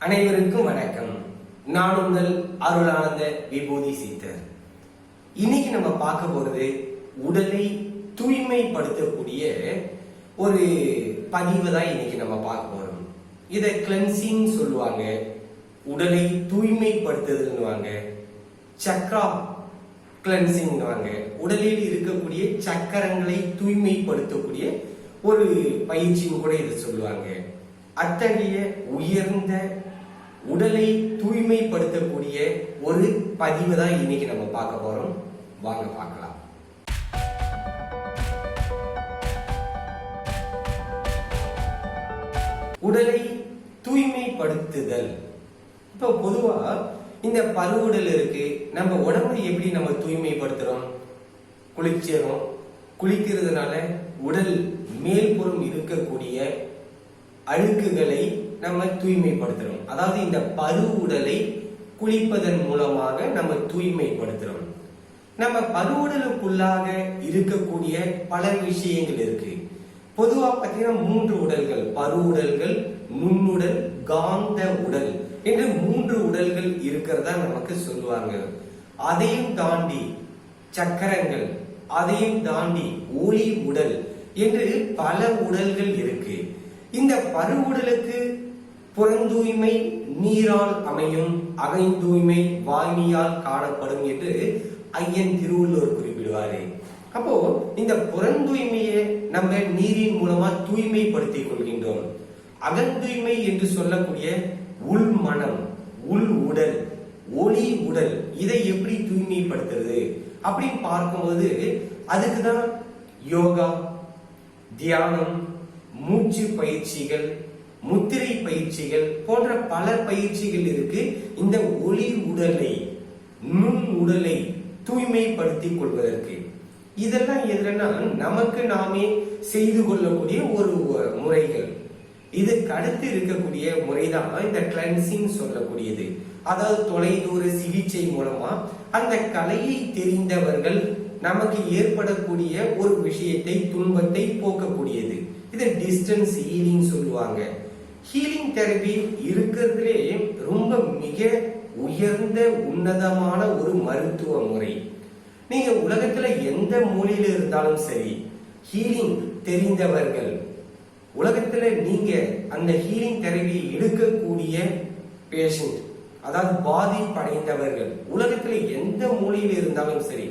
அனைவருக்கும் வணக்கம். நான் உங்கள் அருளானந்த விபூதி சித்தர். இன்னைக்கு நம்ம பார்க்க போறது உடலை தூய்மைப்படுத்தக்கூடிய ஒரு பதிவு தான் இன்னைக்கு நம்ம பார்க்க போறோம். இதை கிளென்சிங் சொல்லுவாங்க, உடலை தூய்மைப்படுத்துதல்னுவாங்க, சக்ரா கிளென்சிங்னுவாங்க. உடலில் இருக்கக்கூடிய சக்கரங்களை தூய்மைப்படுத்தக்கூடிய ஒரு பயிற்சியும் கூட இதை சொல்லுவாங்க. அத்தகைய உயர்ந்த உடலை தூய்மைப்படுத்தக்கூடிய ஒரு பதிவு தான் இன்னைக்கு நம்ம பார்க்க போறோம். வாங்க பார்க்கலாம். உடலை தூய்மைப்படுத்துதல். இப்போ பொதுவா இந்த பருவுடல் இருக்கு, நம்ம உடம்பை எப்படி நம்ம தூய்மைப்படுத்துறோம்? குளிக்கிறோம். குளிக்கிறதுனால உடல் மேல்புறம் இருக்கக்கூடிய அழுக்குகளை நம்ம தூய்மைப்படுத்துறோம். அதாவது இந்த பருவுடலை குளிப்பதன் மூலமாக நம்ம தூய்மைப்படுத்துறோம். நம்ம பருவுடலுக்குள்ளாக இருக்கக்கூடிய பல விஷயங்கள் இருக்கு. பொதுவா பார்த்தீங்கன்னா 3 உடல்கள், பருவுடல்கள், நுண்ணுடல், காந்த உடல் என்று 3 உடல்கள் இருக்கிறதா நமக்கு சொல்லுவாங்க. அதையும் தாண்டி சக்கரங்கள், அதையும் தாண்டி ஒளி உடல் என்று பல உடல்கள் இருக்கு. இந்த பருவுடலுக்கு புறந்தூய்மை நீரால் அமையும், அகைந்தூய்மை வாய்மையால் காணப்படும் என்று ஐயன் திருவள்ளுவர் குறிப்பிடுவாரு. அப்போ இந்த புறந்தூய்மையை நம்ம நீரின் மூலமா தூய்மைப்படுத்திக் கொள்கின்றோம். அகந்தூய்மை என்று சொல்லக்கூடிய உள் மனம், உள் உடல், ஒளி உடல், இதை எப்படி தூய்மைப்படுத்துறது அப்படின்னு பார்க்கும்போது அதுக்குதான் யோகா, தியானம், மூச்சு பயிற்சிகள், முத்திரை பயிற்சிகள் போன்ற பல பயிற்சிகள் இருக்கு. இந்த ஒளி உடலை, நுண் உடலை தூய்மைப்படுத்திக் கொள்வதற்கு இதெல்லாம் எதுனா நமக்கு நாமே செய்து கொள்ளக்கூடிய ஒரு முறைகள். இதுக்கு அடுத்து இருக்கக்கூடிய முறைதான் இந்த கிளென்சிங் சொல்லக்கூடியது. அதாவது தொலைதூர சிகிச்சை மூலமா அந்த கலையை தெரிந்தவர்கள் நமக்கு ஏற்படக்கூடிய ஒரு விஷயத்தை, துன்பத்தை போக்கக்கூடியது. இது டிஸ்டன்ஸ் ஹீலிங் சொல்லுவாங்க. ஹீலிங் தெரபி இருக்கிறதுலே ரொம்ப மிக உயர்ந்த உன்னதமான ஒரு மருத்துவ முறை. நீங்க உலகத்துல எந்த மூலையில இருந்தாலும் சரி, ஹீலிங் தெரிந்தவர்கள் உலகத்துல நீங்க அந்த ஹீலிங் தெரபி எடுக்கக்கூடிய பேஷண்ட், அதாவது பாதிப்படைந்தவர்கள் உலகத்துல எந்த மூலையில இருந்தாலும் சரி,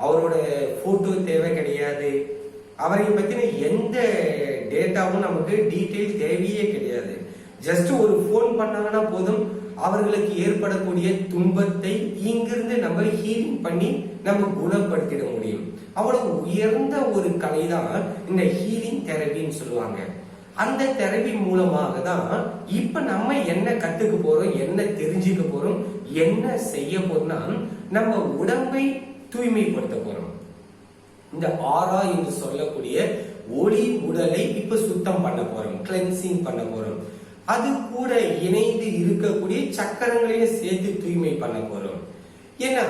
அவரோட போட்டோ தேவை கிடையாது, அவரை பத்தின எந்த டேட்டாவும் நமக்கு டீடைல் தேவையே கிடையாது. ஜஸ்ட் ஒரு போன் பண்ணாங்கன்னா போதும், அவர்களுக்கு ஏற்படக்கூடிய துன்பத்தை இங்கிருந்து நம்ம ஹீலிங் பண்ணி நம்ம குணப்படுத்திட முடியும். அவ்வளவு உயர்ந்த ஒரு கலை தான் இந்த ஹீலிங் தெரபின்னு சொல்லுவாங்க. அந்த தெரபி மூலமாக தான் இப்ப நம்ம என்ன கத்துக்க போறோம், என்ன தெரிஞ்சுக்க போறோம், என்ன செய்ய போறோம்னா நம்ம உடம்பை தூய்மைப்படுத்த போறோம். இந்த ஆரா என்று சொல்லக்கூடிய ஒளி உடலை இப்ப சுத்தம் பண்ண போறோம், கிளென்சிங் பண்ண போறோம். அது கூட இணைந்து இருக்கக்கூடிய சக்கரங்களையும் சேர்த்து தூய்மை பண்ண போறோம். ஏன்னா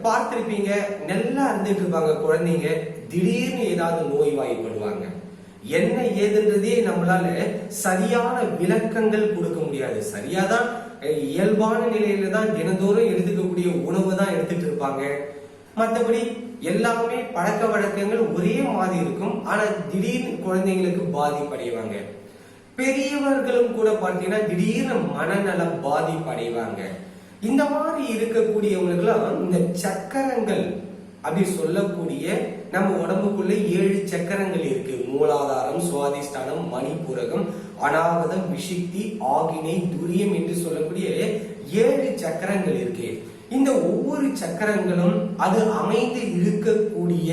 பார்த்திருப்பீங்க, நல்லா இருந்துட்டு இருப்பாங்க குழந்தைங்க, திடீர்னு ஏதாவது நோய்வாய்ப்படுவாங்க. என்ன ஏதுன்றதே நம்மளால சரியான விளக்கங்கள் கொடுக்க முடியாது. சரியாதான் இயல்பான நிலையில தான் தினந்தோறும் எடுத்துக்கக்கூடிய உணவு தான் எடுத்துட்டு இருப்பாங்க. மற்றபடி எல்லாமே பழக்க வழக்கங்கள் ஒரே மாதிரி இருக்கும். ஆனா திடீர்னு குழந்தைங்களுக்கு பாதிப்படைவாங்க. பெரியவர்களும் கூட பார்த்தீங்கன்னா திடீர்னு மனநலம் பாதிப்படைவாங்க. இந்த மாதிரி இருக்கக்கூடியவங்களுக்கெல்லாம் இந்த சக்கரங்கள் அப்படி சொல்லக்கூடிய நம்ம உடம்புக்குள்ள 7 சக்கரங்கள் இருக்கு. மூலாதாரம், சுவாதிஷ்டானம், மணிபூரகம், அநாகதம், விஷுக்தி, ஆகினை, துரியம் என்று சொல்லக்கூடிய 7 சக்கரங்கள் இருக்கு. இந்த ஒவ்வொரு சக்கரங்களும் அது அமைந்து இருக்கக்கூடிய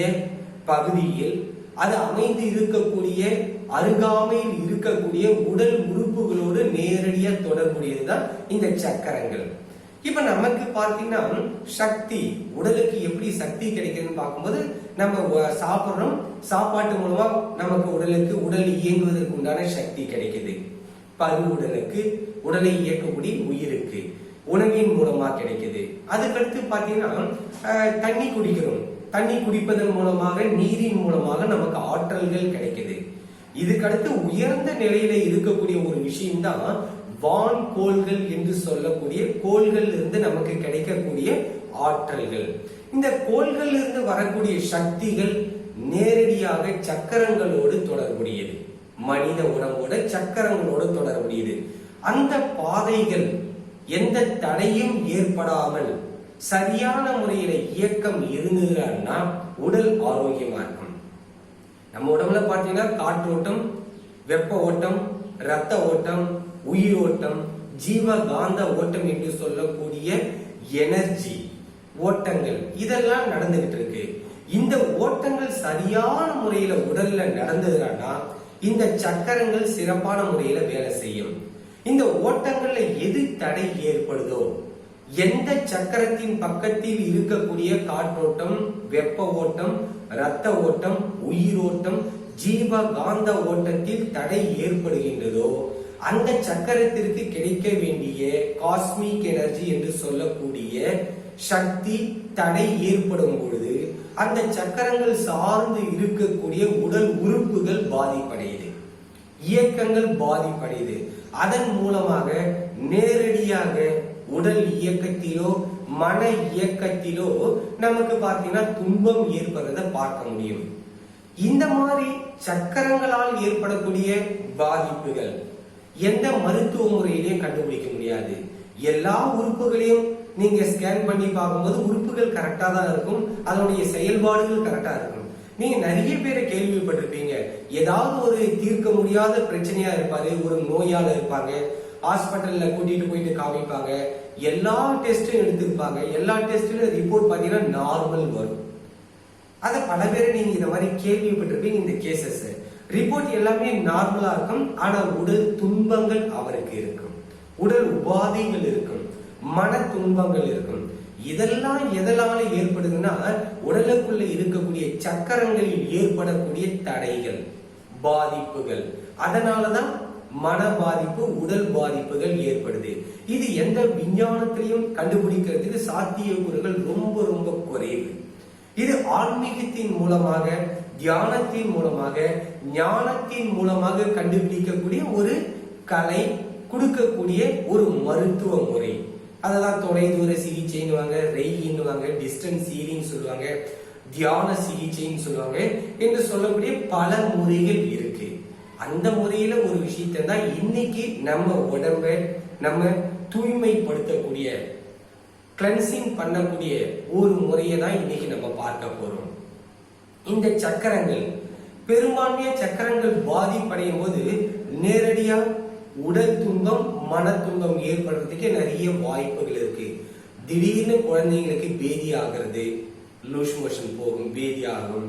பகுதியில், அது அமைந்து இருக்கக்கூடிய அருகாமையில் இருக்கக்கூடிய உடல் உறுப்புகளோடு நேரடியா தொடர்புடையதுதான் இந்த சக்கரங்கள். இப்ப நமக்கு பார்த்தீங்கன்னா சக்தி, உடலுக்கு எப்படி சக்தி கிடைக்குதுன்னு பார்க்கும்போது நம்ம சாப்பிடுறோம், சாப்பாட்டு மூலமா நமக்கு உடல் இயங்குவதற்கு உண்டான சக்தி கிடைக்குது. பருவுடலுக்கு, உடலை இயக்கக்கூடிய உயிருக்கு உணவின் மூலமா கிடைக்குது. அதுக்கடுத்து பாத்தீங்கன்னா தண்ணி குடிக்கிறோம், தண்ணி குடிப்பதன் மூலமாக, நீரின் மூலமாக நமக்கு ஆற்றல்கள் கிடைக்குது. இதுக்கடுத்து உயர்ந்த நிலையில இருக்கக்கூடிய ஒரு விஷயம் தான் வான் கோள்கள் என்று சொல்லக்கூடிய கோள்கள் இருந்து நமக்கு கிடைக்கக்கூடிய ஆற்றல்கள். இந்த கோள்கள் இருந்து வரக்கூடிய சக்திகள் நேரடியாக சக்கரங்களோடு தொடர்புடையது. மனித உடம்போட சக்கரங்களோடு தொடர்புடையது. அந்த பாதைகள் எந்த தடையும் ஏற்படாமல் சரியான முறையில இயக்கம் இருந்ததுன்னா உடல் ஆரோக்கியமா இருக்கும். நம்ம உடம்புல பாத்தீங்கன்னா காற்றோட்டம், வெப்ப ஓட்டம், இரத்த ஓட்டம், உயிர் ஓட்டம், ஜீவகாந்த ஓட்டம் என்று சொல்லக்கூடிய எனர்ஜி ஓட்டங்கள் இதெல்லாம் நடந்துகிட்டு இருக்கு. இந்த ஓட்டங்கள் சரியான முறையில உடல்ல நடந்ததுன்னா இந்த சக்கரங்கள் சிறப்பான முறையில வேலை செய்யும். இந்த ஓட்டங்கள்ல எது தடை ஏற்படுதோ, எந்த சக்கரத்தின் பக்கத்தில் இருக்கக்கூடிய காற்றோட்டம், வெப்ப ஓட்டம், இரத்த ஓட்டம், உயிரோட்டம், ஜீவகாந்த ஓட்டத்தில் தடை ஏற்படுகின்றதோ அந்த சக்கரத்திற்கு கிடைக்க வேண்டிய காஸ்மிக் எனர்ஜி என்று சொல்லக்கூடிய சக்தி தடை ஏற்படும் பொழுது அந்த சக்கரங்கள் சார்ந்து இருக்கக்கூடிய உடல் உறுப்புகள் பாதிப்படையுது, இயக்கங்கள் பாதிப்படையுது. அதன் மூலமாக நேரடியாக உடல் இயக்கத்திலோ மன இயக்கத்திலோ நமக்கு பார்த்தீங்கன்னா துன்பம் ஏற்படுறத பார்க்க முடியும். இந்த மாதிரி சக்கரங்களால் ஏற்படக்கூடிய பாதிப்புகள் எந்த மருத்துவ முறையிலையும் கண்டுபிடிக்க முடியாது. எல்லா உறுப்புகளையும் நீங்க ஸ்கேன் பண்ணி பார்க்கும்போது உறுப்புகள் கரெக்டா தான் இருக்கும், அதனுடைய செயல்பாடுகள் கரெக்டா இருக்கும். நீங்க நிறைய பேரை கேள்விப்பட்டிருப்பீங்க, ஏதாவது ஒரு தீர்க்க முடியாத பிரச்சனையா இருப்பாரு, ஒரு நோயால இருப்பாங்க, ஹாஸ்பிட்டல்ல கூட்டிட்டு போயிட்டு காமிப்பாங்க, எல்லா டெஸ்டும் எடுத்திருப்பாங்க, எல்லா டெஸ்ட்ல ரிப்போர்ட் பாத்தீங்கன்னா நார்மல் வரும். அத பல பேரை நீங்க இந்த மாதிரி கேள்விப்பட்டிருப்பீங்க. இந்த கேசஸ் ரிப்போர்ட் எல்லாமே நார்மலா இருக்கும், ஆனா உடல் துன்பங்கள் அவருக்கு இருக்கும், உடல் உபாதைகள் இருக்கும், மன துன்பங்கள் இருக்கும். இதெல்லாம் எதனால ஏற்படுதுன்னா உடலுக்குள்ள இருக்கக்கூடிய சக்கரங்களில் ஏற்படக்கூடிய தடைகள், பாதிப்புகள். அதனாலதான் மன பாதிப்பு, உடல் பாதிப்புகள் ஏற்படுது. இது எந்த விஞ்ஞானத்திலையும் கண்டுபிடிக்கிறதுக்கு சாத்தியக்கூறுகள் ரொம்ப ரொம்ப குறைவு. இது ஆன்மீகத்தின் மூலமாக, தியானத்தின் மூலமாக, ஞானத்தின் மூலமாக கண்டுபிடிக்கக்கூடிய ஒரு கலை, கொடுக்கக்கூடிய ஒரு மருத்துவ முறை. அதெல்லாம் தொலைதூர சிகிச்சைன்னு, ரெய்யின்னுவாங்க, டிஸ்டன்ஸ் ஹீலிங் சொல்லுவாங்க, தியான சிகிச்சைன்னு சொல்லுவாங்க என்று சொல்லக்கூடிய பல முறைகள் இருக்கு. அந்த முறையில ஒரு விஷயத்தை தான் இன்னைக்கு நம்ம உடம்ப நம்ம தூய்மைப்படுத்தக்கூடிய, கிளென்சிங் பண்ணக்கூடிய ஒரு முறையை தான் இன்னைக்கு நம்ம பார்க்க போறோம். இந்த சக்கரங்கள், பெரும்பான்மைய சக்கரங்கள் பாதிப்படையும் போது நேரடியா உடல் துன்பம், மன துன்பம் ஏற்படுறதுக்கு நிறைய வாய்ப்புகள் இருக்கு. திடீர்னு குழந்தைங்களுக்கு பேதி ஆகிறது, லூஸ் மோஷன் போகும், பேதி ஆகும்.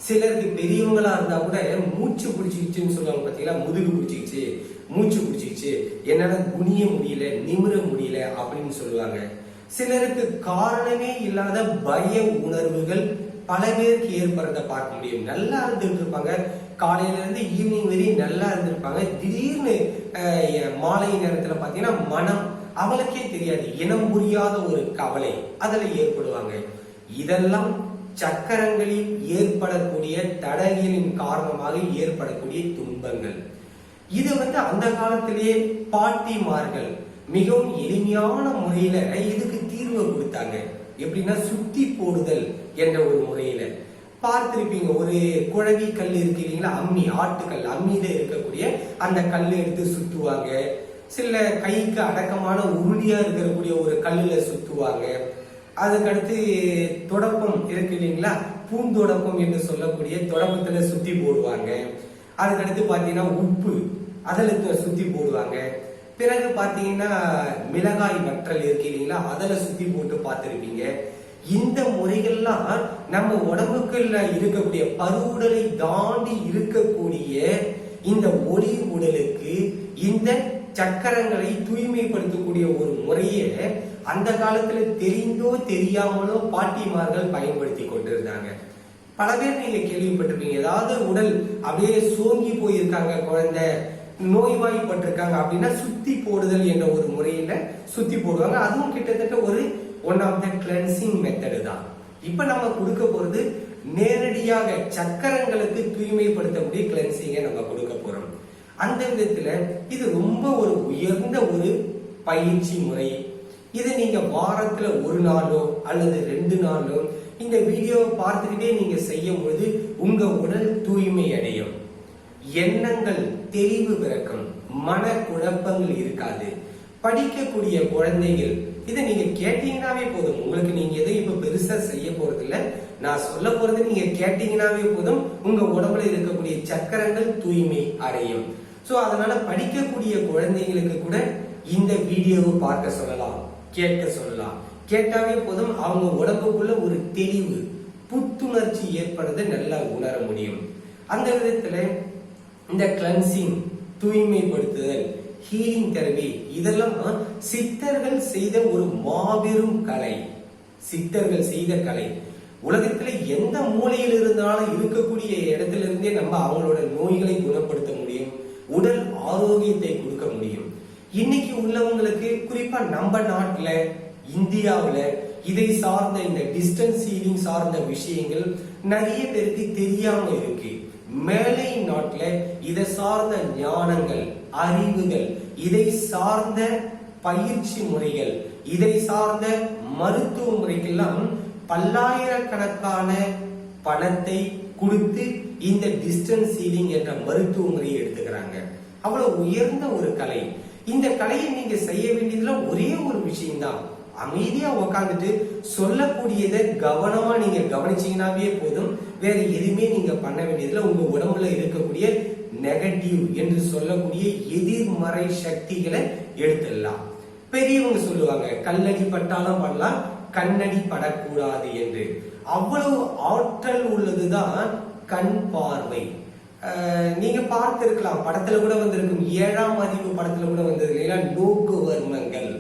சிலருக்கு பெரியவங்களா இருந்தா கூட மூச்சு பிடிச்சிக்கிச்சுன்னு சொல்லுவாங்க பாத்தீங்களா, முதுகு பிடிச்சிக்கிச்சு, மூச்சு பிடிச்சிக்கிச்சு, என்னால குனிய முடியல, நிமிர முடியல அப்படின்னு சொல்லுவாங்க. சிலருக்கு காரணமே இல்லாத பய உணர்வுகள் பல பேருக்கு ஏற்படுறத பார்க்க முடியும். நல்லா இருந்துட்டு இருப்பாங்க, காலையில இருந்து ஈவினிங் வரையும் நல்லா இருந்திருப்பாங்க, திடீர்னு மாலை நேரத்துல பாத்தீங்கன்னா மனம் அவளுக்கே தெரியாது, இனம் புரியாத ஒரு கவலை அதுல ஏற்படுவாங்க. இதெல்லாம் சக்கரங்களில் ஏற்படக்கூடிய தடைகளின் காரணமாக ஏற்படக்கூடிய துன்பங்கள். இது அந்த காலத்திலேயே பாட்டிமார்கள் மிகவும் எளிமையான முறையில இதுக்கு தீர்வு கொடுத்தாங்க. எப்படின்னா சுத்தி போடுதல் என்ற ஒரு முறையில பார்த்திருப்பீங்க. ஒரு குழவி கல் இருக்கு இல்லைங்களா, அம்மி, ஆட்டுக்கல், அம்மியில இருக்கக்கூடிய அந்த கல்லை எடுத்து சுத்துவாங்க. சில கைக்கு அடக்கமான உருளியா இருக்கக்கூடிய ஒரு கல்லுல சுத்துவாங்க. அதுக்கடுத்து தொடப்பம் இருக்கு இல்லைங்களா, பூந்தொடப்பம் என்று சொல்லக்கூடிய தொடப்பத்துல சுத்தி போடுவாங்க. அதுக்கடுத்து பாத்தீங்கன்னா உப்பு, அதுல சுத்தி போடுவாங்க. பிறகு பாத்தீங்கன்னா மிளகாய் வற்றல் இருக்கு இல்லைங்களா, அதுல சுத்தி போட்டு பார்த்திருப்பீங்க. இந்த முறைகள்லாம் நம்ம உடம்புக்குள்ள இருக்கக்கூடிய பருவுடலை தாண்டி இருக்கக்கூடிய இந்த ஒளி உடலுக்கு இந்த சக்கரங்களை தூய்மைப்படுத்தக்கூடிய ஒரு முறையை அந்த காலத்துல தெரிந்தோ தெரியாமலோ பாட்டிமார்கள் பயன்படுத்தி கொண்டிருந்தாங்க. பல பேர் நீங்க கேள்விப்பட்டிருப்பீங்க, ஏதாவது உடல் அப்படியே சோங்கி போயிருக்காங்க, குழந்தை நோய்வாய்ப்பட்டிருக்காங்க அப்படின்னா சுத்தி போடுதல் என்ற ஒரு முறையில சுத்தி போடுவாங்க. அதுவும் கிட்டத்தட்ட ஒரு one of the cleansing method தான். இப்ப நம்ம கொடுக்க போறது நேரடியாக சக்கரங்களுக்கு தூய்மைப்படுத்தக்கூடிய கிளென்சிங்கை நம்ம கொடுக்க போறோம். அந்த விதத்துல இது ரொம்ப ஒரு உயர்ந்த ஒரு பயிற்சி முறை. இதை நீங்க வாரத்துல ஒரு நாளோ அல்லது 2 நாளோ இந்த வீடியோவை பார்த்துக்கிட்டே நீங்க செய்யும் பொழுது உங்க உடல் தூய்மை அடையும், எண்ணங்கள் தெளிவு பிறக்கும், மன குழப்பங்கள் இருக்காது. படிக்கக்கூடிய குழந்தைகள் இதை நீங்க கேட்டீங்கன்னாவே போதும். உங்களுக்கு நீங்க எதை இப்ப பெருசா செய்ய போறது இல்ல, நான் சொல்ல போறது நீங்க கேட்டீங்கன்னாவே போதும், உங்க உடம்புல இருக்கக்கூடிய சக்கரங்கள் தூய்மை அடையும். சோ அதனால படிக்கக்கூடிய குழந்தைங்களுக்கு கூட இந்த வீடியோவை பார்க்க சொல்லலாம், கேட்க சொல்லலாம். கேட்டாவே போதும், அவங்க உடம்புக்குள்ள ஒரு தெளிவு, புத்துணர்ச்சி ஏற்படுறதை நல்லா உணர முடியும். அந்த விதத்துல இந்த கிளன்சிங், தூய்மைப்படுத்துதல், ஹீலிங் தெரபி இதெல்லாம் சித்தர்கள் செய்த ஒரு மாபெரும் கலை. சித்தர்கள் செய்த கலை. உலகத்துல எந்த மூலையில் இருந்தாலும் இருக்கக்கூடிய இடத்துல இருந்தே நம்ம அவங்களோட நோய்களை குணப்படுத்த முடியும், உடல் ஆரோக்கியத்தை கொடுக்க முடியும். இன்னைக்கு உள்ளவங்களுக்கு குறிப்பா நம்ம நாட்டுல இந்தியாவுல இதை சார்ந்த இந்த டிஸ்டன்ஸ் ஹீலிங் சார்ந்த விஷயங்கள் நிறைய பேருக்கு தெரியாம இருக்கு. மேலை நாட்டுல இதை சார்ந்த ஞானங்கள், அறிவுகள், இதை சார்ந்த பயிற்சி முறைகள், இதை சார்ந்த மருத்துவ முறைக்கெல்லாம் பல்லாயிரக்கணக்கான பணத்தை கொடுத்து இந்த டிஸ்டன்ஸ் ஹீலிங் என்ற மருத்துவ முறையை எடுத்துக்கிறாங்க. அவ்வளவு உயர்ந்த ஒரு கலை. இந்த கலையை நீங்க செய்ய வேண்டியதுல ஒரே ஒரு விஷயம்தான், அமைதியா உக்காந்துட்டு சொல்லக்கூடியதை கவனமா நீங்க கவனிச்சீங்கன்னாவே போதும். வேற எதுவுமே நீங்க பண்ண வேண்டியதுல உங்க உடம்புல இருக்கக்கூடிய நெகட்டிவ் என்று சொல்லக்கூடிய எதிர்மறை சக்திகளை எடுத்துடலாம். பெரியவங்க சொல்லுவாங்க, கல்லடி பட்டாலும் பண்ணலாம், கண்ணடி படக்கூடாது என்று. அவ்வளவு ஆற்றல் உள்ளதுதான் கண் பார்வை. நீங்க பார்த்திருக்கலாம், படத்துல கூட வந்திருக்கும், 7ஆம் அறிவு படத்துல கூட வந்தது இல்லையா, நோக்கு வர்மங்கள்.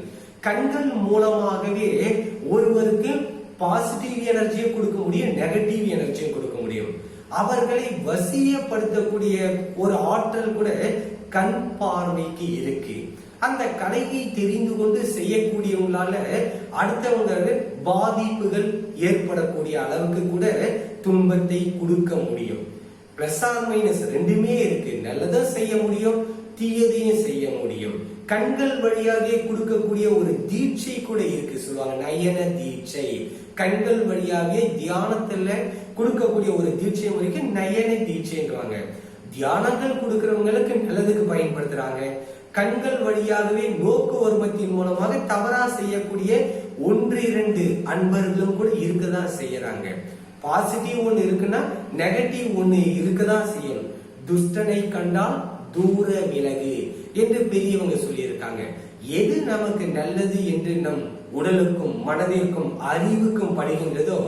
கண்கள் மூலமாகவே ஒருவருக்கு பாசிட்டிவ் எனர்ஜியை கொடுக்க முடியும், நெகட்டிவ் எனர்ஜியை கொடுக்க முடியும். அவர்களை வசியப்படுத்தக்கூடிய ஒரு ஆற்றல் கூட கண் பார்வைக்கு இருக்கு. அந்த கலையை தெரிந்து கொண்டு செய்யக்கூடியவங்களால அடுத்தவங்க பாதிப்புகள் ஏற்படக்கூடிய அளவுக்கு கூட துன்பத்தை கொடுக்க முடியும். பிளஸ் ஆர் மைனஸ் ரெண்டுமே இருக்கு. நல்லதும் செய்ய முடியும், தீயதையும் செய்ய முடியும். கண்கள் வழியாக கொடுக்கக்கூடிய ஒரு தீட்சை கூட இருக்கு, சொல்லுவாங்க நயன தீட்சை. கண்கள் வழியாக தியானத்துல கொடுக்கக்கூடிய ஒரு தீட்சை முறைக்கு நயன தீட்சைன்றாங்க. தியானங்கள் கொடுக்கிறவங்களுக்கு நல்லதுக்கு பயன்படுத்துறாங்க. கண்கள் வழியாகவே நோக்கு வர்மத்தின் மூலமாக தவறா செய்யக்கூடிய 1-2 அன்பர்களும் கூட இருக்கதான் செய்யறாங்க. பாசிட்டிவ் ஒண்ணு இருக்குன்னா நெகட்டிவ் ஒண்ணு இருக்கதான் செய்யும். துஷ்டனை கண்டால் தூர விலகு என்று பெரியவங்க சொல்லியிருக்காங்க. எது நமக்கு நல்லது என்று நம் உடலுக்கும் மனதிற்கும் அறிவுக்கும் படுகின்றதோ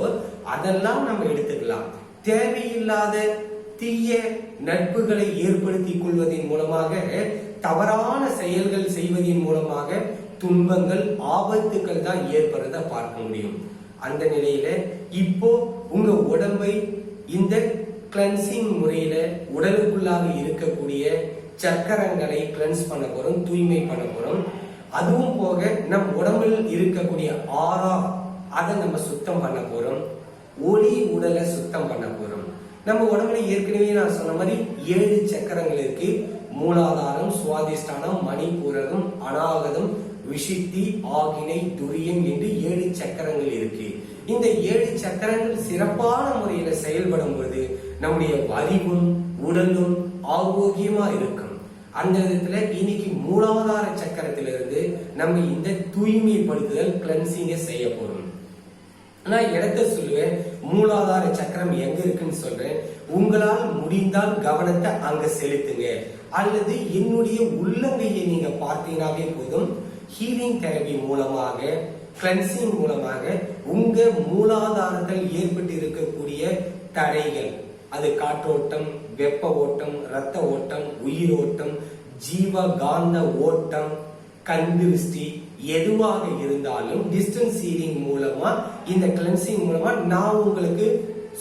அதெல்லாம் நம்ம எடுத்துக்கலாம். தேவையில்லாத தீய நட்புகளை ஏற்படுத்திக் கொள்வதன் மூலமாக, தவறான செயல்கள் செய்வதன் மூலமாக துன்பங்கள், ஆபத்துக்கள் தான் ஏற்படுறத பார்க்க முடியும். அந்த நிலையில இப்போ உங்க உடம்பை இந்த கிளென்சிங் முறையில உடலுக்குள்ளாக இருக்கக்கூடிய சக்கரங்களை கிளென்ஸ் பண்ண போறோம், தூய்மை பண்ண போறோம். அதுவும் போக நம் உடம்பில் இருக்கக்கூடிய ஆறா அதை நம்ம சுத்தம் பண்ண போறோம். ஒளி உடலை சுத்தம் பண்ண போறோம். நம்ம உடம்புல ஏற்கனவே நான் சொன்ன மாதிரி 7 சக்கரங்கள் இருக்கு. மூலாதாரம், சுவாதிஷ்டானம், மணிபூரகம், அநாகதம், விஷித்தி, ஆகினை, துரியம் என்று 7 சக்கரங்கள் இருக்கு. இந்த 7 சக்கரங்கள் சிறப்பான முறையில செயல்படும் பொழுது நம்முடைய அறிவும் உடலும் ஆரோக்கியமா இருக்கும். அந்த விதத்துல இன்னைக்கு மூலாதார சக்கரத்திலிருந்து நம்ம இந்த தூய்மைப்படுத்துதல் கிளென்சிங்க செய்ய போறோம். நான் இடத்த சொல்லுவேன், மூலாதார சக்கரம் எங்க இருக்குன்னு சொல்றேன். உங்களால் முடிந்தால் கவனத்தை அங்க செலுத்துங்க, அல்லது என்னுடைய உள்ளங்கையை நீங்க பார்த்தீங்கன்னாவே போதும். ஹீலிங் தெரபி மூலமாக, கிளென்சிங் மூலமாக உங்க மூலாதாரத்தில் ஏற்பட்டு இருக்கக்கூடிய தடைகள், அது காற்றோட்டம், வெப்ப ஓட்டம், ரத்த ஓட்டம், உயிர் ஓட்டம், ஜீவ காந்த ஓட்டம், கண்திருஷ்டி எதுவாக இருந்தாலும் டிஸ்டன்ஸ் ஹீலிங் மூலமா, இந்த கிளென்சிங் மூலமா நான் உங்களுக்கு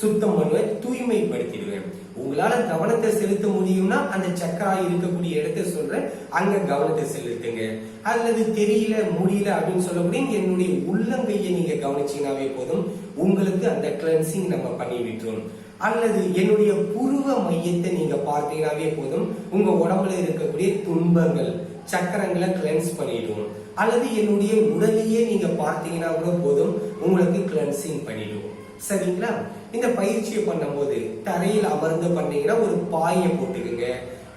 சுத்தம் பண்ணுவேன், தூய்மைப்படுத்திடுவேன். உங்களால கவனத்தை செலுத்த முடியும்னா அந்த சக்கரா இருக்கக்கூடிய இடத்தை சொல்றேன், அங்க கவனத்தை செலுத்துங்க. அல்லது தெரியல முடியல அப்படின்னு சொல்லக்கூடிய என்னுடைய உள்ளங்கையை நீங்க கவனிச்சீங்கன்னாவே போதும், உங்களுக்கு அந்த கிளென்சிங் நம்ம பண்ணி விட்டுரும். அல்லது என்னுடைய புருவ மையத்தை நீங்க பார்த்தீங்கன்னாவே போதும், உங்க உடம்புல இருக்கக்கூடிய துன்பங்கள், சக்கரங்களை கிளென்ஸ் பண்ணிடுவோம். அல்லது என்னுடைய உடலையே நீங்க பார்த்தீங்கன்னா கூட போதும், உங்களுக்கு கிளென்சிங் பண்ணிடும். சரிங்களா? இந்த பயிற்சியை பண்ணும்போது தரையில் அமர்ந்து பண்ணீங்கன்னா ஒரு பாயை போட்டுக்குங்க,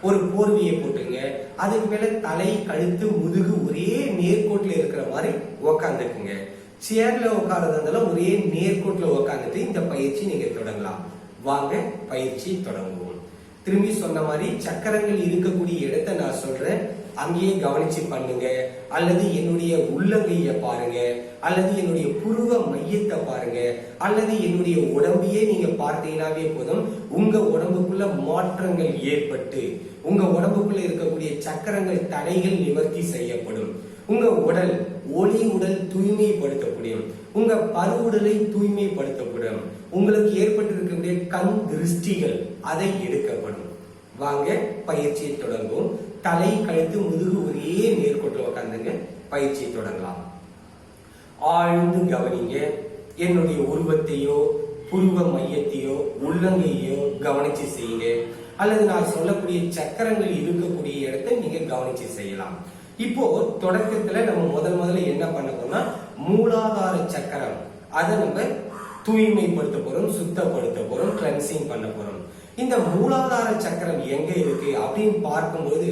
ஒரு போர்வையை போட்டுங்க, அதுக்கு மேல தலை, கழுத்து, முதுகு ஒரே நேர்கோட்டில் இருக்கிற மாதிரி உக்காந்துக்குங்க. சேர்ல உட்கார்றதா இருந்தாலும் ஒரே நேர்கோட்டில் உட்காந்துட்டு இந்த பயிற்சி நீங்க தொடங்கலாம். வாங்க பயிற்சி தொடங்குவோம். திரும்பி சொன்ன மாதிரி சக்கரங்கள் இருக்கக்கூடிய இடத்தை நான் சொல்றேன், அங்கேயே கவனிச்சு பண்ணுங்க. அல்லது என்னுடைய உள்ளங்கைய பாருங்க, அல்லது என்னுடைய புருவ மையத்தை பாருங்க, அல்லது என்னுடைய உடம்பையே நீங்க பார்த்தீங்கன்னாவே போதும், உங்க உடம்புக்குள்ள மாற்றங்கள் ஏற்பட்டு உங்க உடம்புக்குள்ள இருக்கக்கூடிய சக்கரங்கள் தடைகள் நிவர்த்தி செய்யப்படும். உங்க உடல் ஒளி உடல் தூய்மைப்படுத்தப்படும். உங்க பருவுடலை தூய்மைப்படுத்தப்படும். உங்களுக்கு ஏற்பட்டிருக்கக்கூடிய கண் திருஷ்டிகள் அதை எடுக்கப்படும். வாங்க பயிற்சியை தொடங்கும். தலை, கழுத்து, முதுகு ஒரே நேர்கோட்டில் உட்காந்துங்க. பயிற்சியை தொடங்கலாம். ஆழ்ந்து கவனிங்க. என்னுடைய உருவத்தையோ புருவ மையத்தையோ உள்ளங்கையோ கவனிச்சு செய்யுங்க. அல்லது நான் சொல்லக்கூடிய சக்கரங்கள் இருக்கக்கூடிய இடத்தை நீங்க கவனிச்சு செய்யலாம். இப்போ தொடக்கத்துல நம்ம முதல்ல என்ன பண்ண போறோம்னா, மூலாதார சக்கரம் அதை நம்ம தூய்மைப்படுத்த போறோம், சுத்தப்படுத்த போறோம், கிளென்சிங் பண்ண போறோம். இந்த மூலாதார சக்கரம் எங்க இருக்கு அப்படின்னு பார்க்கும்போது,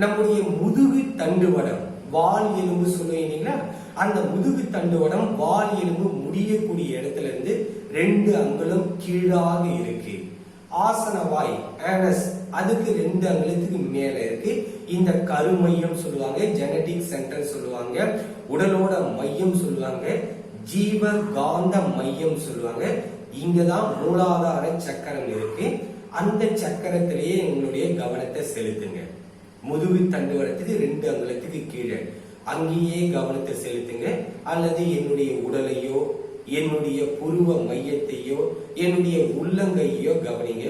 நம்முடைய முதுகு தண்டுவடம், வால் எலும்பு சொல்லுவீங்களா, அந்த முதுகு தண்டுவடம் வால் எலும்பு முடியக்கூடிய இடத்துல இருந்து 2 அங்குலம் கீழாக இருக்கு. ஆசனவாய் ஆனஸ் அதுக்கு 2 அங்குலத்துக்கு மேல இருக்கு. இந்த கருமையம் சொல்லுவாங்க, ஜெனடிக் சென்டர் சொல்லுவாங்க, உடலோட மையம் சொல்லுவாங்க, ஜீவ காந்த மையம் சொல்லுவாங்க. இங்கதான் மூலாதார சக்கரம் இருக்கு. அந்த சக்கரத்திலேயே உங்களுடைய கவனத்தை செலுத்துங்க. முதுகு தண்டுவடத்துக்கு 2 அங்குலத்துக்கு கீழே அங்கேயே கவனத்தை செலுத்துங்க. அல்லது என்னுடைய உடலையோ என்னுடைய புருவ மையத்தையோ என்னுடைய உள்ளங்கையோ கவனிங்க.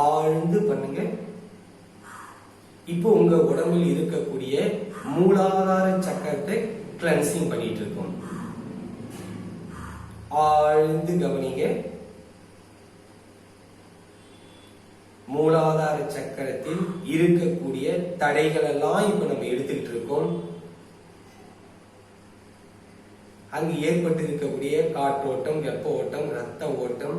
ஆழ்ந்து பண்ணுங்க. இப்போ உங்க உடம்பில் இருக்கக்கூடிய மூலாதார சக்கரத்தை கிளென்சிங் பண்ணிட்டு இருக்கோம். ஆழ்ந்து கவனிங்க. மூலாதார சக்கரத்தில் இருக்கக்கூடிய தடைகள் எல்லாம் இப்ப நம்ம எடுத்துக்கிட்டு இருக்கோம். அங்கு ஏற்பட்டு இருக்கக்கூடிய காற்றோட்டம், வெப்ப ஓட்டம், ரத்த ஓட்டம்,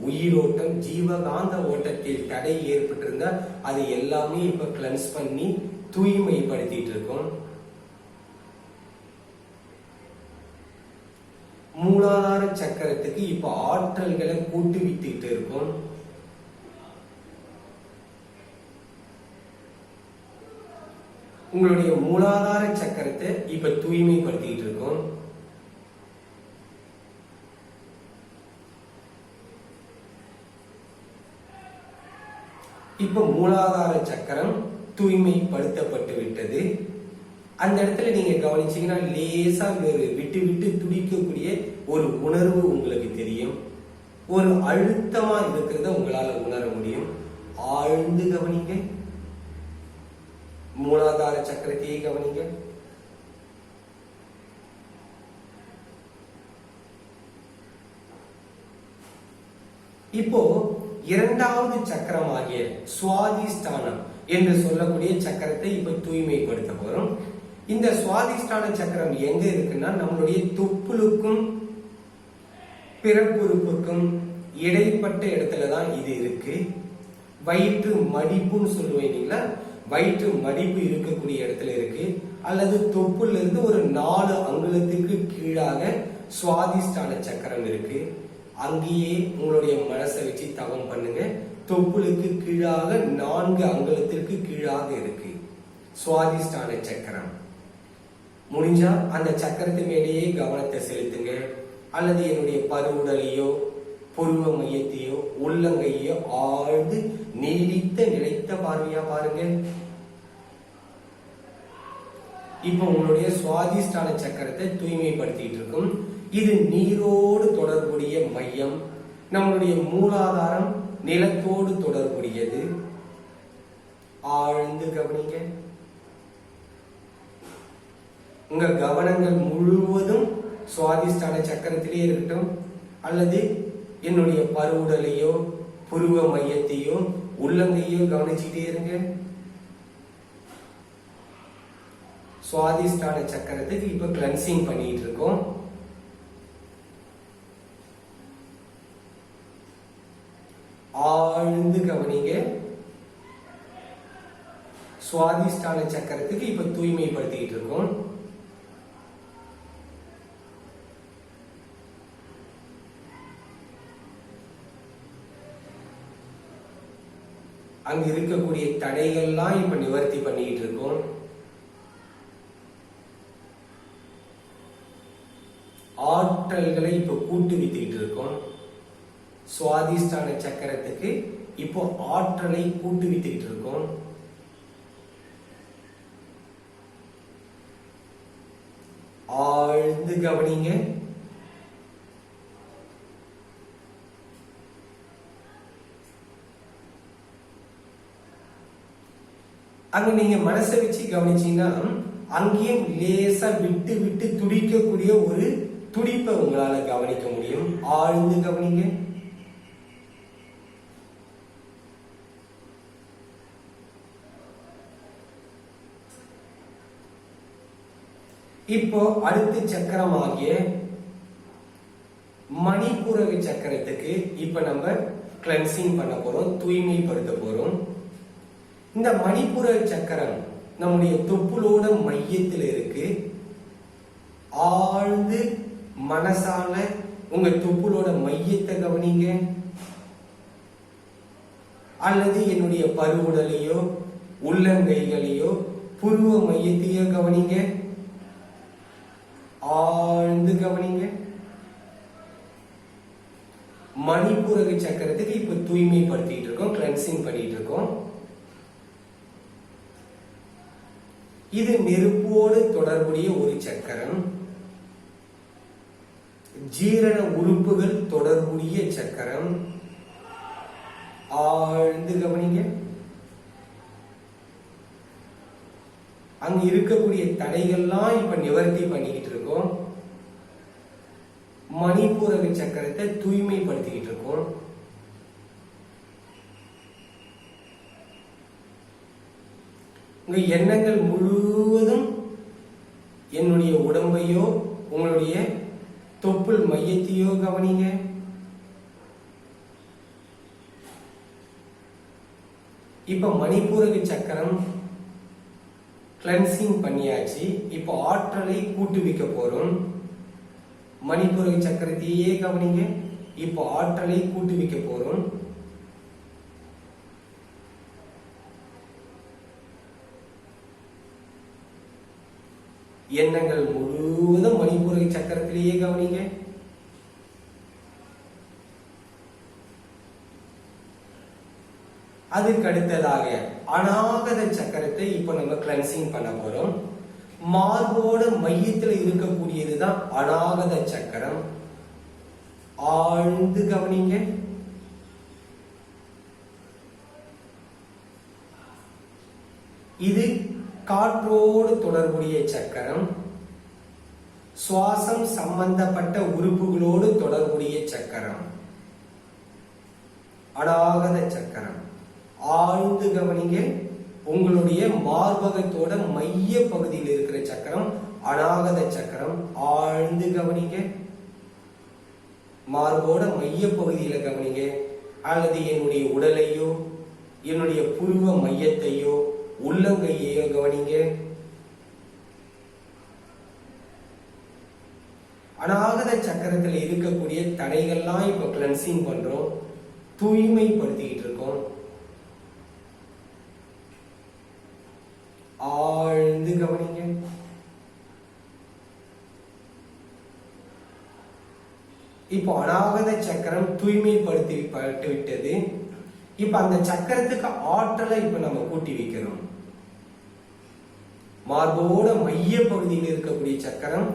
உயிரோட்டம், ஜீவகாந்த ஓட்டத்தில் தடை ஏற்பட்டிருந்தா அது எல்லாமே இப்ப கிளென்ஸ் பண்ணி தூய்மைப்படுத்திட்டு இருக்கோம். மூலாதார சக்கரத்துக்கு இப்ப ஆற்றல்களை கூட்டு விட்டுக்கிட்டு இருக்கும். உங்களுடைய மூலாதார சக்கரத்தை இப்ப தூய்மைப்படுத்திட்டு இருக்கோம். இப்ப மூலாதார சக்கரம் தூய்மைப்படுத்தப்பட்டு விட்டது. அந்த இடத்துல நீங்க கவனிச்சீங்கன்னா லேசா விட்டு விட்டு துடிக்கக்கூடிய ஒரு உணர்வு உங்களுக்கு தெரியும். ஒரு அழுத்தமா இருக்கிறத உங்களால உணர முடியும். ஆழ்ந்து கவனிங்க. மூலாதார சக்கரத்தையே கவனிங்க. இப்போ 2வது சக்கரமாகிய சுவாதிஷ்டானம் என்று சொல்லக்கூடிய சக்கரத்தை இப்ப தூய்மைப்படுத்த போறோம். இந்த சுவாதிஷ்டான சக்கரம் எங்க இருக்குன்னா, நம்மளுடைய தொப்புளுக்கும் பிறப்புறுப்புக்கும் இடைப்பட்ட இடத்துலதான் இது இருக்கு. வயிற்று மடிப்புன்னு சொல்லுவீங்களா, வயிற்று மடிப்பு இருக்கக்கூடிய இடத்துல இருக்கு. அல்லது தொப்புல இருந்து ஒரு 4 அங்குலத்துக்கு கீழாக சுவாதிஷ்டான சக்கரம் இருக்கு. அங்கேயே உங்களுடைய மனசை வச்சு தவம் பண்ணுங்க. தொப்புளுக்கு கீழாக 4 அங்குலத்திற்கு கீழாக இருக்கு சுவாதிஷ்டான சக்கரம். முடிஞ்சா அந்த சக்கரத்து மேலேயே கவனத்தை செலுத்துங்க. அல்லது என்னுடைய பருவுடலையோ புருவ மையத்தையோ உள்ளங்கையோ ஆழ்ந்து நீடித்த நிலைத்த பார்வையா பாருங்க. இப்ப உங்களுடைய சுவாதிஷ்டான சக்கரத்தை தூய்மைப்படுத்திட்டு இருக்கும். இது நீரோடு தொடர்புடைய மையம். நம்மளுடைய மூலாதாரம் நிலத்தோடு தொடர்புடையது. ஆழ்ந்து கவனிங்க. உங்க கவனங்கள் முழுவதும் சுவாதிஷ்டான சக்கரத்திலே இருக்கட்டும். அல்லது என்னுடைய பருவுடலையோ புருவ மையத்தையோ உள்ளங்கையோ கவனிச்சுட்டே இருங்க. சுவாதிஷ்டான சக்கரத்துக்கு இப்ப கிளென்சிங் பண்ணிட்டு இருக்கோம். ஆழ்ந்து கவனிங்க. சுவாதிஷ்டான சக்கரத்துக்கு இப்ப தூய்மைப்படுத்திட்டு இருக்கோம். அங்க இருக்கக்கூடிய தடைகள்லாம் இப்ப நிவர்த்தி பண்ணிட்டு இருக்கோம். ஆற்றல்களை இப்ப கூட்டுவித்துக்கிட்டு இருக்கோம். சுவாதிஷ்டான சக்கரத்துக்கு இப்போ ஆற்றலை கூட்டுவித்துக்கிட்டு இருக்கோம். ஆழ்ந்து கவனிங்க. அங்க நீங்க மனசை வச்சு கவனிச்சீங்கன்னா அங்கேயும் லேசா விட்டு விட்டு துடிக்கக்கூடிய ஒரு துடிப்பை உங்களால கவனிக்க முடியும். ஆழ்ந்து கவனிங்க. இப்போ அடுத்த சக்கரமாகிய மணிப்பூரக சக்கரத்துக்கு இப்ப நம்ம கிளென்சிங் பண்ண போறோம், தூய்மைப்படுத்த போறோம். இந்த மணிப்பூரக சக்கரம் நம்முடைய தொப்புளோட மையத்தில் இருக்கு. ஆழ்ந்து மனசால உங்க தொப்புளோட மையத்தை கவனிங்க, அல்லது என்னுடைய பருவுடலையோ உள்ளங்கைகளையோ புருவ மையத்தையோ கவனிங்க. ஆழ்ந்து கவனிங்க. மணிப்பூரக சக்கரத்துக்கு இப்ப தூய்மைப்படுத்திட்டு இருக்கோம், கிளென்சிங் பண்ணிட்டு இருக்கோம். இது நெருப்போடு தொடர்புடைய ஒரு சக்கரம். ஜீரண உறுப்புகள் தொடர்புடைய சக்கரம். ஆழ்ந்து கவனிங்க. அங்க இருக்கக்கூடிய தடைகள்லாம் இப்ப நிவர்த்தி பண்ணிக்கிட்டு இருக்கோம். மணிப்பூரக சக்கரத்தை தூய்மைப்படுத்திக்கிட்டு இருக்கோம். உங்க எண்ணங்கள் முழுவதும் என்னுடைய உடம்பையோ உங்களுடைய தொப்புள் மையத்தையோ கவனிங்க. இப்ப மணிப்பூரக சக்கரம் கிளென்சிங் பண்ணியாச்சு. இப்ப ஆற்றலை கூட்டுவிக்க போறோம். மணிப்பூரக சக்கரத்தையே கவனிங்க. இப்ப ஆற்றலை கூட்டுவிக்க போறோம். எண்ணங்கள் முழுவதும் மணிப்பூரக சக்கரத்திலேயே கவனிங்க. அதுக்கு அடுத்ததாக அநாகத சக்கரத்தை இப்ப நம்ம கிளென்சிங் பண்ண போறோம். மார்போட மையத்தில் இருக்கக்கூடியதுதான் அநாகத சக்கரம். ஆழ்ந்து கவனிங்க. இது காற்றோடு தொடர்புடைய சக்கரம். சுவாசம் சம்பந்தப்பட்ட உறுப்புகளோடு தொடர்புடைய சக்கரம் அநாகத சக்கரம். ஆழ்ந்து கவனிங்க. உங்களுடைய மார்பகத்தோட மைய பகுதியில் இருக்கிற சக்கரம் அநாகத சக்கரம். ஆழ்ந்து கவனிங்க. மார்போட மைய பகுதியில கவனிங்க, அல்லது என்னுடைய உடலையோ என்னுடைய புருவ மையத்தையோ உள்ளங்கையையோ கவனிங்க. அநாகத சக்கரத்தில் இருக்கக்கூடிய தடைகள்லாம் இப்ப கிளென்சிங் பண்றோம், தூய்மைப்படுத்திக்கிட்டு இருக்கோம். ஆழ்ந்து கவனிங்க. இப்போ அநாகத சக்கரம் தூய்மைப்படுத்தி விட்டது. இப்ப அந்த சக்கரத்துக்கு ஆற்றலை இப்ப நம்ம கூட்டி வைக்கிறோம். மார்போட மைய பகுதியில் இருக்கக்கூடிய சக்கரம்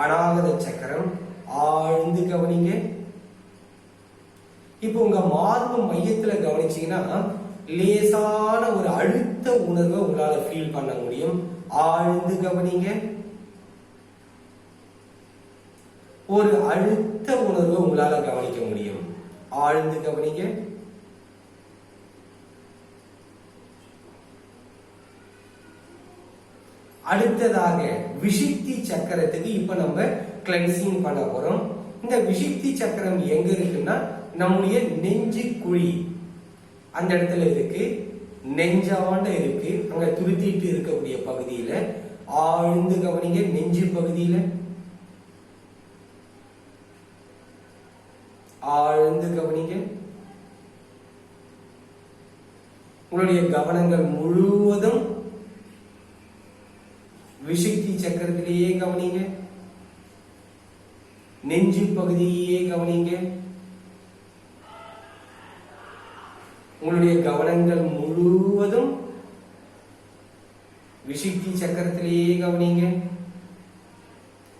அநாகத சக்கரம். ஆழ்ந்து கவனிங்க. இப்போ உங்க மார்பு மையத்துல கவனிச்சீங்கன்னா லேசான ஒரு அழுத்த உணர்வை உங்களால ஃபீல் பண்ண முடியும். ஆழ்ந்து கவனிங்க. ஒரு அழுத்த உணர்வை உங்களால கவனிக்க முடியும். ஆழ்ந்து கவனிங்க. அடுத்ததாக விஷுப்தி சக்கரத்துக்கு இப்ப நம்ம கிளென்சிங் பண்ண போறோம். இந்த விஷுப்தி சக்கரம் எங்க இருக்குன்னா நம்முடைய நெஞ்சு குழி அந்த இடத்துல இருக்கு, நெஞ்சாண்ட இருக்கு. அங்க துருத்திட்டு இருக்கக்கூடிய பகுதியில ஆழ்ந்து கவனிங்க. நெஞ்சு பகுதியில ஆழ்ந்து கவனிங்க. உங்களுடைய கவனங்கள் முழுவதும் விஷுப்தி சக்கரத்திலேயே கவனிங்க. நெஞ்சு பகுதியே கவனிங்க. உங்களுடைய கவனங்கள் முழுவதும் விஷுப்தி சக்கரத்திலேயே கவனிங்க.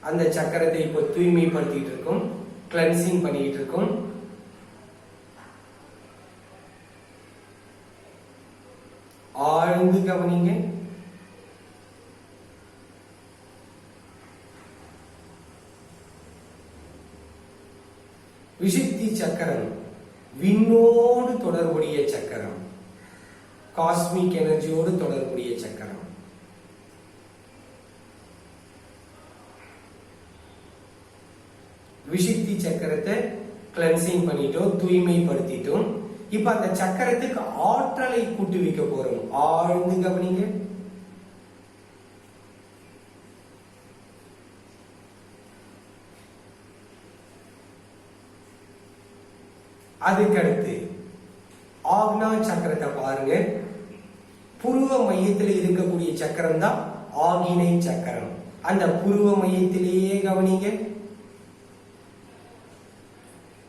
அந்த சக்கரத்தை இப்போ தூய்மைப்படுத்திட்டு இருக்கோம், கிளென்சிங் பண்ணிட்டு இருக்கோம். ஆழ்ந்து கவனிங்க. விஷுப்தி சக்கரம் விண்ணோடு தொடர்புடைய சக்கரம், காஸ்மிக் எனர்ஜியோடு தொடர்புடைய சக்கரம். விஷுப்தி சக்கரத்தை கிளென்சிங் பண்ணிட்டோம், தூய்மைப்படுத்திட்டோம். இப்ப அந்த சக்கரத்துக்கு ஆற்றலை கூட்டுவிக்க போறோம். ஆழ்ந்து கவனிங்க. அதுக்கடுத்து ஆக்னா சக்கரத்தை பாருங்க. புருவ மையத்தில் இருக்கக்கூடிய சக்கரம் தான் ஆகினை சக்கரம். அந்த புருவ மையத்திலேயே கவனிங்க.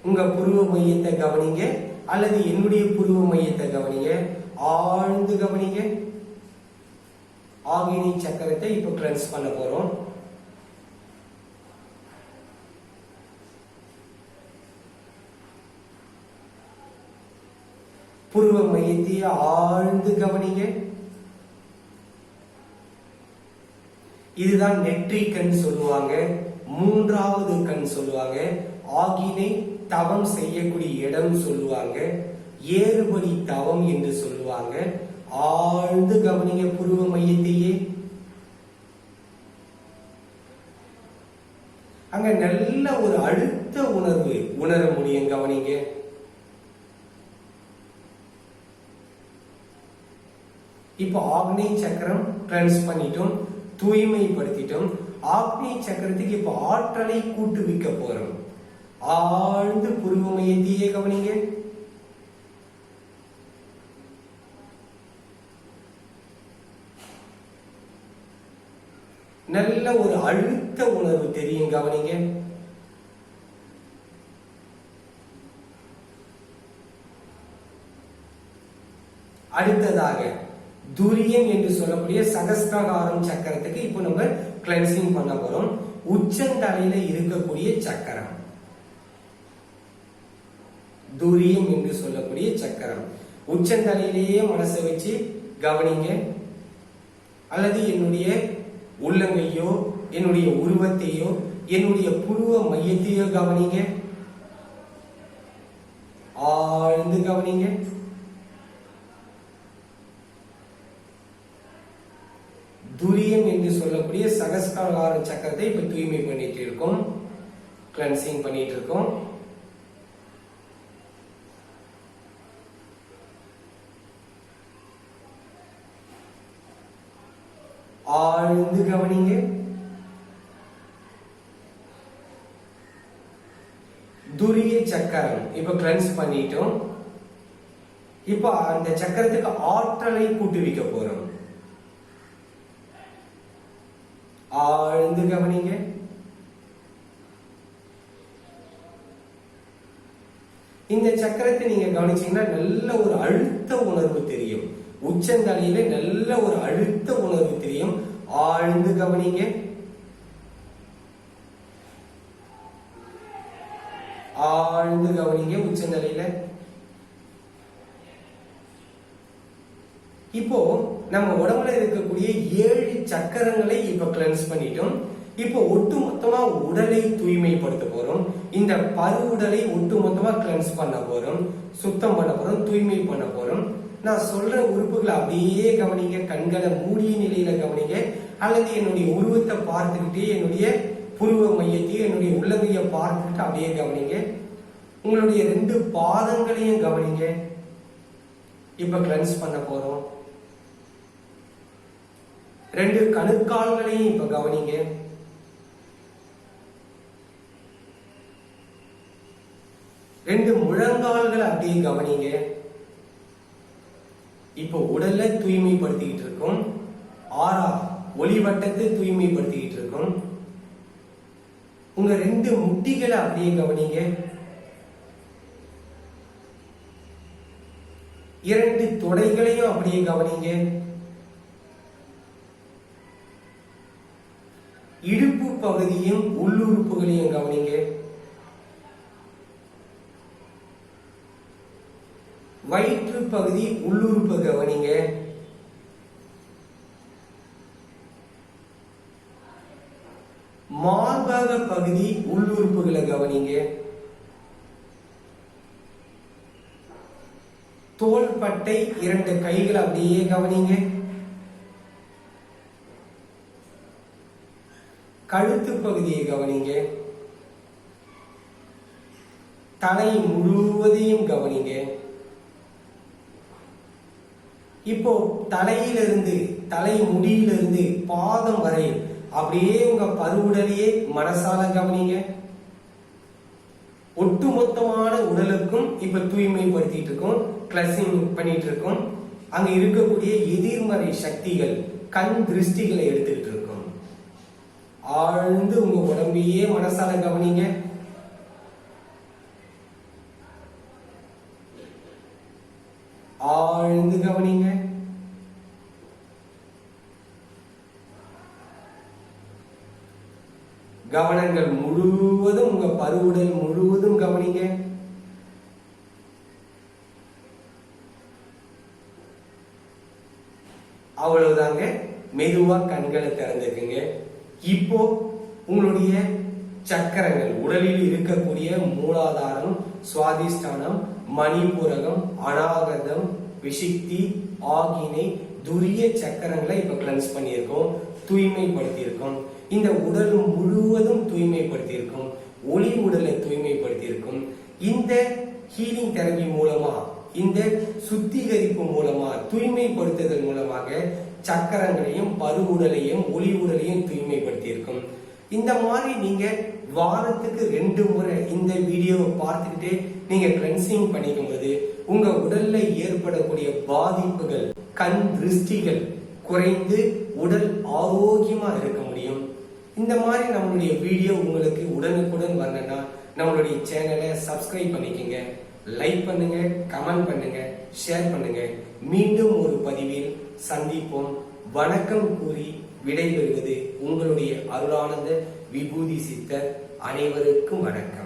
உங்க புருவ மையத்தை கவனிங்க அல்லது என்னுடைய புருவ மையத்தை கவனிங்க. ஆழ்ந்து கவனிங்க. ஆகினை சக்கரத்தை இப்ப கிளென்ஸ் பண்ண போறோம். புருவ மையத்தை ஆழ்ந்து கவனிங்க. இதுதான் நெற்றி கண் சொல்லுவாங்க, மூன்றாவது கண் சொல்லுவாங்க. ஆகினை தவம் செய்யக்கூடிய இடம் சொல்லுவாங்க, ஏறுபடி தவம் என்று சொல்லுவாங்க. ஆழ்ந்து கவனிங்க புருவ மையத்தையே. அங்க நல்ல ஒரு அழுத்த உணர்வு உணர முடியும், கவனிங்க. இப்போ ஆக்னை சக்கரம் கிளென்ஸ் பண்ணிட்டோம், தூய்மைப்படுத்திட்டோம். ஆக்னை சக்கரத்துக்கு இப்போ ஆற்றலை கூட்டுவிக்க போறோம். ஆழ்ந்து புருவ மையத்தையே கவனிங்க. நல்ல ஒரு அழுத்த உணர்வு தெரியும், கவனிங்க. அடுத்ததாக துரியம் என்று சொல்லக்கூடிய சகஸ்திராகாரம் சக்கரத்துக்கு இப்போ நம்ம கிளென்சிங் பண்ண போறோம். உச்சந்தலையில இருக்கக்கூடிய சக்கரம் துரியம் என்று சொல்லக்கூடிய சக்கரம். உச்சந்தலையிலேயே மனசை வச்சு கவனிங்க, அல்லது என்னுடைய உள்ளங்கையோ என்னுடைய உருவத்தையோ என்னுடைய புருவ மையத்தையோ கவனிங்க. ஆழ்ந்து கவனிங்க. துரியம் என்று சொல்லக்கூடிய சகஸ்திராகார சக்கரத்தை இப்ப தூய்மை பண்ணிட்டு இருக்கோம், கிளென்சிங் பண்ணிட்டு இருக்கோம். ஆழ்ந்து கவனிங்க. துரிய சக்கரம் இப்ப கிளென்ஸ் பண்ணிட்டோம். இப்ப அந்த சக்கரத்துக்கு ஆற்றலை கூட்டுவிக்க போறோம். ஆழ்ந்து கவனிங்க. இந்த சக்கரத்தை நீங்க கவனிச்சீங்கன்னா நல்ல ஒரு அழுத்த உணர்வு தெரியும். உச்சந்தலையில நல்ல ஒரு அழுத்த உணர்வு தெரியும். ஆழ்ந்து கவனிங்க. ஆழ்ந்து கவனிங்க உச்சந்தலையில. இப்போ நம்ம உடம்புல இருக்கக்கூடிய 7 சக்கரங்களை இப்ப கிளென்ஸ் பண்ணிட்டோம். இப்போ ஒட்டுமொத்தமா உடலை தூய்மைப்படுத்த போறோம். இந்த பருவுடலை ஒட்டுமொத்தமா கிளென்ஸ் பண்ண போறோம், சுத்தம் பண்ண போறோம், தூய்மை பண்ண போறோம். நான் சொல்ற உறுப்புகளை அப்படியே கவனிங்க. கண்களை மூடிய நிலையில கவனிங்க. அல்லது என்னுடைய உருவத்தை பார்த்துக்கிட்டு என்னுடைய புருவ மையத்தையும் என்னுடைய உள்ளங்கையை பார்த்துக்கிட்டு அப்படியே கவனிங்க. உங்களுடைய 2 பாதங்களையும் கவனிங்க. இப்ப கிளென்ஸ் பண்ண போறோம். 2 கணுக்கால்களையும் இப்ப கவனிங்க. 2 முழங்கால்களை அப்படியே கவனிங்க. இப்ப உடல்ல தூய்மைப்படுத்திக்கிட்டு இருக்கோம். ஆறா ஒளிவட்டத்தை தூய்மைப்படுத்திக்கிட்டு இருக்கோம். உங்க 2 முட்டிகளை அப்படியே கவனிங்க. 2 தொடைகளையும் அப்படியே கவனிங்க. இடுப்பு பகுதியும் உள்ளுறுப்புகளையும் கவனிங்க. வயிற்று பகுதி உள்ளுறுப்பு கவனிங்க. மார்பக பகுதி உள்ளுறுப்புகளை கவனிங்க. தோள்பட்டை 2 கைகளை அப்படியே கவனிங்க. கழுத்து பகுதியை கவனிங்க. தலை முழுவதையும் கவனிங்க. இப்போ தலையிலிருந்து தலை முடியிலிருந்து பாதம் வரை அப்படியே உங்க பருவுடலையே மனசால கவனிங்க. ஒட்டுமொத்தமான உடலுக்கும் இப்ப தூய்மைப்படுத்திட்டு இருக்கோம், கிளென்சிங் பண்ணிட்டு இருக்கோம். அங்க இருக்கக்கூடிய எதிர்மறை சக்திகள், கண் திருஷ்டிகளை எடுத்துக்கிட்டு இருக்கோம். ஆழ்ந்து உங்க உடம்பையே மனசால கவனிங்க. ஆழ்ந்து கவனிங்க. கவனங்கள் முழுவதும் உங்க பருவுடல் முழுவதும் கவனிங்க. அவ்வளவுதாங்க. மெதுவா கண்களை திறந்துக்குங்க. இப்போ உங்களுடைய சக்கரங்கள், உடலில் இருக்கக்கூடிய மூலாதாரம், சுவாதிஷ்டானம், மணிபூரகம், அநாகதம், விசிக்தி, ஆகினை, துரிய சக்கரங்களை இப்ப கிளென்ஸ் பண்ணியிருக்கோம், தூய்மைப்படுத்தியிருக்கோம். இந்த உடல் முழுவதும் தூய்மைப்படுத்தியிருக்கும், ஒளி உடலை தூய்மைப்படுத்தியிருக்கும். இந்த ஹீலிங் தெரபி மூலமா, இந்த சுத்திகரிப்பு மூலமா, தூய்மைப்படுத்துதல் மூலமாக சக்கரங்களையும் பருவுடலையும் ஒளி உடலையும் தூய்மைப்படுத்தியிருக்கும். இந்த மாதிரி நீங்க வாரத்துக்கு 2 முறை இந்த வீடியோவை பார்த்துக்கிட்டே நீங்க கிளென்சிங் பண்ணிக்கும் போது உங்க உடல்ல ஏற்படக்கூடிய பாதிப்புகள், கண் திருஷ்டிகள் குறைந்து உடல் ஆரோக்கியமா இருக்க முடியும். இந்த மாதிரி நம்மளுடைய வீடியோ உங்களுக்கு உடனுக்குடன் வரணும்னா நம்மளுடைய சேனலை சப்ஸ்கிரைப் பண்ணிக்கங்க, லைக் பண்ணுங்க, கமெண்ட் பண்ணுங்க, ஷேர் பண்ணுங்க. மீண்டும் ஒரு பதிவில் சந்திப்போம். வணக்கம் கூறி விடைபெறுவது உங்களுடைய அருளானந்த விபூதி சித்தர். அனைவருக்கும் வணக்கம்.